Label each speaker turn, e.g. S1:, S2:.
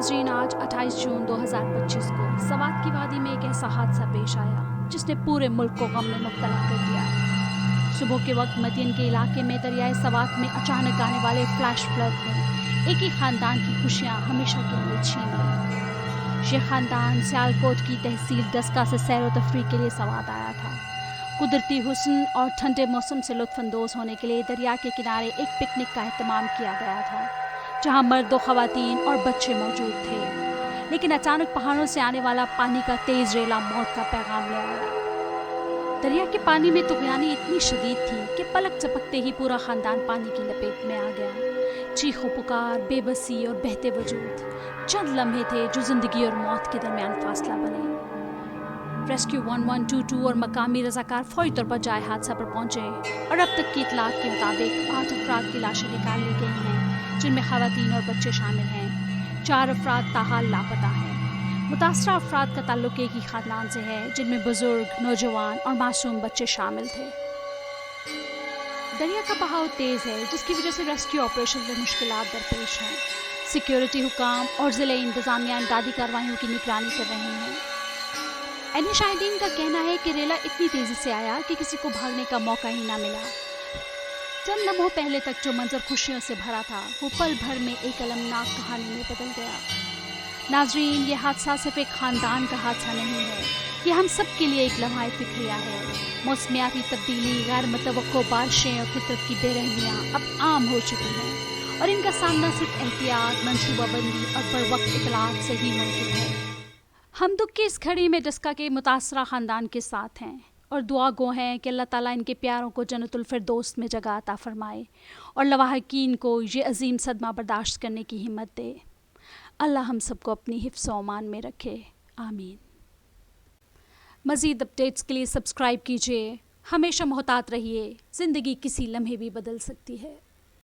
S1: नाजरीन, आज 28 जून 2025 को सवात की वादी में एक ऐसा हादसा पेश आया जिसने पूरे मुल्क को गम में मुब्तला कर दिया। सुबह के वक्त मदियन के इलाके में दरियाए सवात में अचानक आने वाले फ्लैश फ्लड ने एक ही खानदान की खुशियां हमेशा के लिए छीन ली। ये खानदान सियालकोट की तहसील डस्का से सैर व तफरीह के लिए सवात आया था। कुदरती हुस्न और ठंडे मौसम से लुत्फानंदोज होने के लिए दरिया के किनारे एक पिकनिक का एहतमाम किया गया था, जहां मर्द व ख़वातीन और बच्चे मौजूद थे। लेकिन अचानक पहाड़ों से आने वाला पानी का तेज रेला मौत का पैगाम ले आया। दरिया के पानी में तुग़यानी इतनी शदीद थी कि पलक झपकते ही पूरा ख़ानदान पानी की लपेट में आ गया। चीखो पुकार, बेबसी और बहते वजूद चंद लम्हे थे जो ज़िंदगी और मौत के दरमियान फासला बने। रेस्क्यू 1122 और मकामी रज़ाकार फौरी तौर पर जाए हादसा पर पहुंचे और अब तक की इतलात के मुताबिक 8 अफराद की लाशें निकाल ली गई हैं, जिनमें ख़वातीन और बच्चे शामिल हैं। 4 अफराद ताहाल लापता हैं। मुतासरा अफराद का ताल्लुक एक ही ख़ानदान से है, जिनमें बुजुर्ग, नौजवान और मासूम बच्चे शामिल थे। दरिया का बहाव तेज़ है, जिसकी वजह से रेस्क्यू ऑपरेशन में मुश्किलात दरपेश हैं। सिक्योरिटी हुकाम और ज़िले इंतज़ामिया इमदादी कार्रवाइयों की निगरानी कर रहे हैं। एनी शाहिदीन का कहना है कि रेला इतनी तेज़ी से आया कि किसी को भागने का मौका ही ना मिला। चंद लम्हों पहले तक जो मंजर खुशियों से भरा था, वो पल भर में एक अलमनाक कहानी में बदल गया। नाजरीन, ये हादसा सिर्फ एक ख़ानदान का हादसा नहीं है, ये हम सब के लिए एक लम्हा फिक्रिया है। मौसमियाती तब्दीली, गैर मुतवक्को बारिशें और फितरत की बेरहमियाँ अब आम हो चुकी हैं और इनका सामना सिर्फ एहतियात, मनसूबाबंदी और बर वक्त इतलात से ही मुमकिन है। हम दुख की इस घड़ी में डस्का के मुतासरा ख़ानदान के साथ हैं और दुआ गो हैं कि अल्लाह ताला इनके प्यारों को जन्नतुल फिरदौस में जगह अता फरमाए और लवाहकीन को ये अजीम सदमा बर्दाश्त करने की हिम्मत दे। अल्लाह हम सबको अपनी हिफ्ज़ व अमान में रखे, आमीन। मज़ीद अपडेट्स के लिए सब्सक्राइब कीजिए। हमेशा मोहतात रहिए, ज़िंदगी किसी लम्हे भी बदल सकती है।